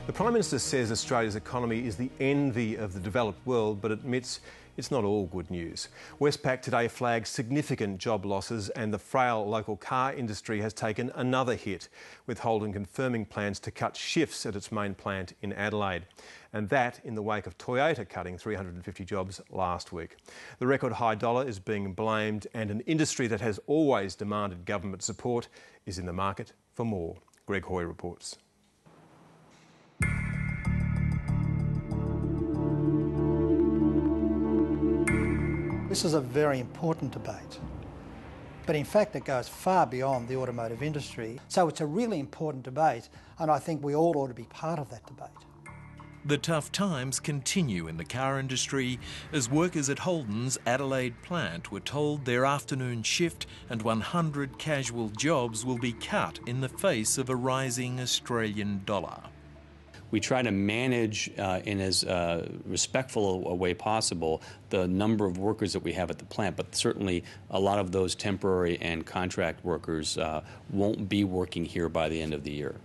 The Prime Minister says Australia's economy is the envy of the developed world, but admits it's not all good news. Westpac today flagged significant job losses and the frail local car industry has taken another hit, with Holden confirming plans to cut shifts at its main plant in Adelaide. And that in the wake of Toyota cutting 350 jobs last week. The record high dollar is being blamed, and an industry that has always demanded government support is in the market for more. Greg Hoy reports. This is a very important debate, but in fact it goes far beyond the automotive industry. So it's a really important debate, and I think we all ought to be part of that debate. The tough times continue in the car industry as workers at Holden's Adelaide plant were told their afternoon shift and 100 casual jobs will be cut in the face of a rising Australian dollar. We try to manage in as respectful a way possible the number of workers that we have at the plant, but certainly a lot of those temporary and contract workers won't be working here by the end of the year.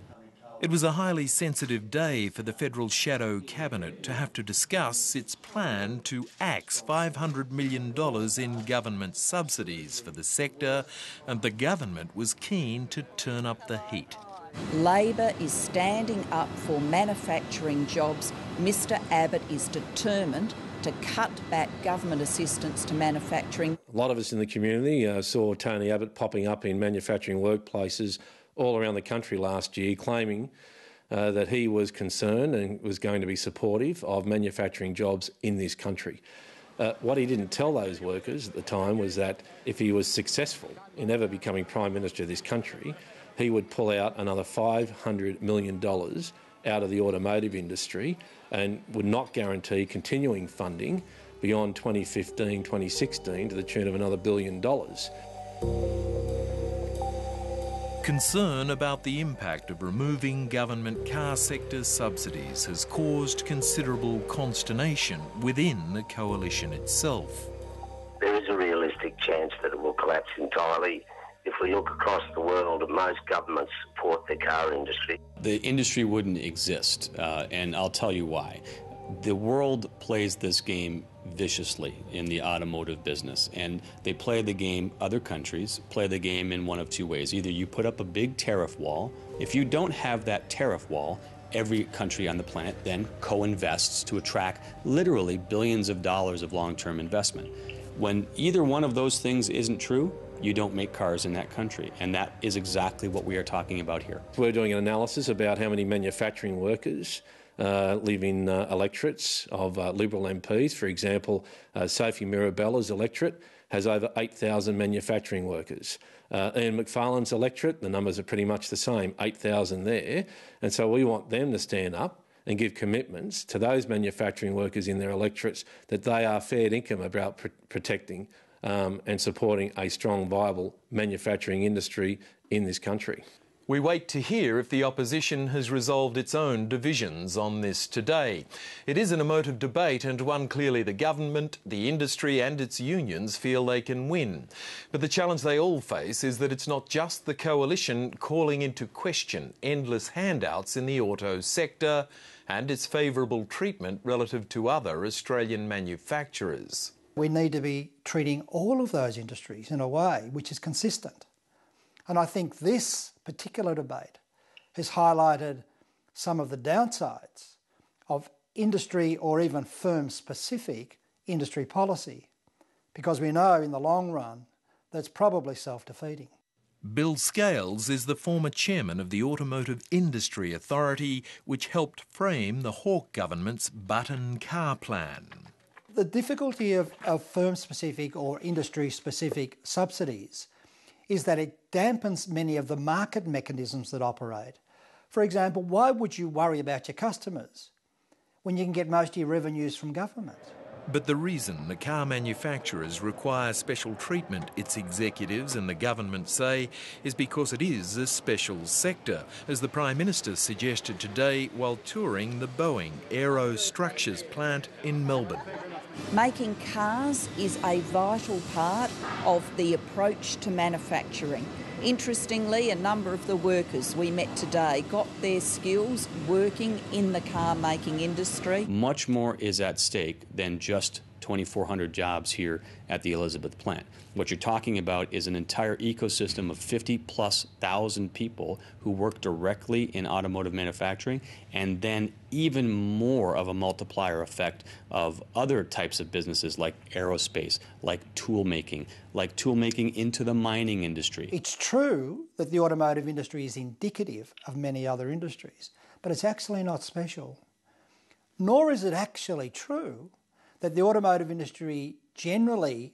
It was a highly sensitive day for the federal shadow cabinet to have to discuss its plan to axe $500 million in government subsidies for the sector, and the government was keen to turn up the heat. Labor is standing up for manufacturing jobs. Mr Abbott is determined to cut back government assistance to manufacturing. A lot of us in the community saw Tony Abbott popping up in manufacturing workplaces all around the country last year, claiming that he was concerned and was going to be supportive of manufacturing jobs in this country. What he didn't tell those workers at the time was that if he was successful in ever becoming Prime Minister of this country, he would pull out another $500 million out of the automotive industry and would not guarantee continuing funding beyond 2015-2016 to the tune of another $1 billion. Concern about the impact of removing government car sector subsidies has caused considerable consternation within the coalition itself. There is a realistic chance that it will collapse entirely. If we look across the world, most governments support the car industry. The industry wouldn't exist, and I'll tell you why. The world plays this game viciously in the automotive business, and they play the game, other countries play the game in one of two ways. Either you put up a big tariff wall. If you don't have that tariff wall, every country on the planet then co-invests to attract literally billions of dollars of long-term investment. When either one of those things isn't true, you don't make cars in that country, and that is exactly what we are talking about here. We're doing an analysis about how many manufacturing workers live in electorates of Liberal MPs. For example, Sophie Mirabella's electorate has over 8,000 manufacturing workers. Ian McFarlane's electorate, the numbers are pretty much the same, 8,000 there. And so we want them to stand up and give commitments to those manufacturing workers in their electorates that they are fair income about protecting and supporting a strong, viable manufacturing industry in this country. We wait to hear if the opposition has resolved its own divisions on this today. It is an emotive debate, and one clearly the government, the industry and its unions feel they can win. But the challenge they all face is that it's not just the coalition calling into question endless handouts in the auto sector and its favourable treatment relative to other Australian manufacturers. We need to be treating all of those industries in a way which is consistent. And I think this particular debate has highlighted some of the downsides of industry or even firm-specific industry policy, because we know in the long run that's probably self-defeating. Bill Scales is the former chairman of the Automotive Industry Authority, which helped frame the Hawke government's button car plan. The difficulty of firm-specific or industry-specific subsidies is that it dampens many of the market mechanisms that operate. For example, why would you worry about your customers when you can get most of your revenues from government? But the reason the car manufacturers require special treatment, its executives and the government say, is because it is a special sector, as the Prime Minister suggested today while touring the Boeing Aerostructures plant in Melbourne. Making cars is a vital part of the approach to manufacturing. Interestingly, a number of the workers we met today got their skills working in the car-making industry. Much more is at stake than just 2,400 jobs here at the Elizabeth plant. What you're talking about is an entire ecosystem of 50,000+ people who work directly in automotive manufacturing, and then even more of a multiplier effect of other types of businesses like aerospace, like tool making into the mining industry. It's true that the automotive industry is indicative of many other industries, but it's actually not special. Nor is it actually true that the automotive industry generally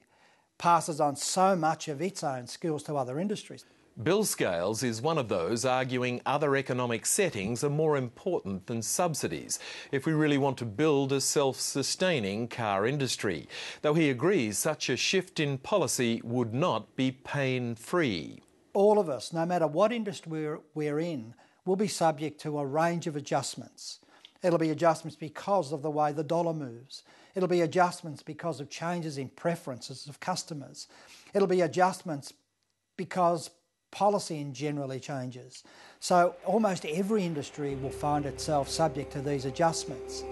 passes on so much of its own skills to other industries. Bill Scales is one of those arguing other economic settings are more important than subsidies if we really want to build a self-sustaining car industry, though he agrees such a shift in policy would not be pain-free. All of us, no matter what industry we're in, will be subject to a range of adjustments. It'll be adjustments because of the way the dollar moves. It'll be adjustments because of changes in preferences of customers. It'll be adjustments because policy generally changes. So almost every industry will find itself subject to these adjustments.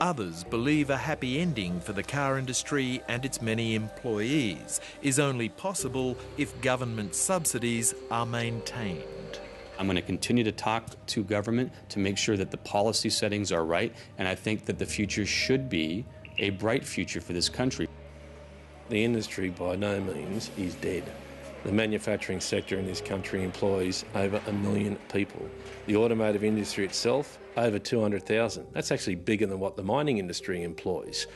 Others believe a happy ending for the car industry and its many employees is only possible if government subsidies are maintained. I'm going to continue to talk to government to make sure that the policy settings are right, and I think that the future should be a bright future for this country. The industry by no means is dead. The manufacturing sector in this country employs over 1 million people. The automotive industry itself, over 200,000. That's actually bigger than what the mining industry employs.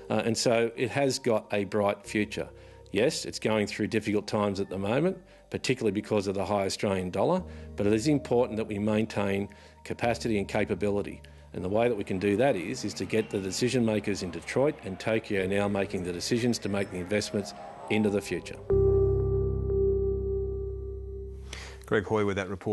And so it has got a bright future. Yes, it's going through difficult times at the moment, particularly because of the high Australian dollar, but it is important that we maintain capacity and capability. And the way that we can do that is to get the decision makers in Detroit and Tokyo now making the decisions to make the investments into the future. Greg Hoy with that report.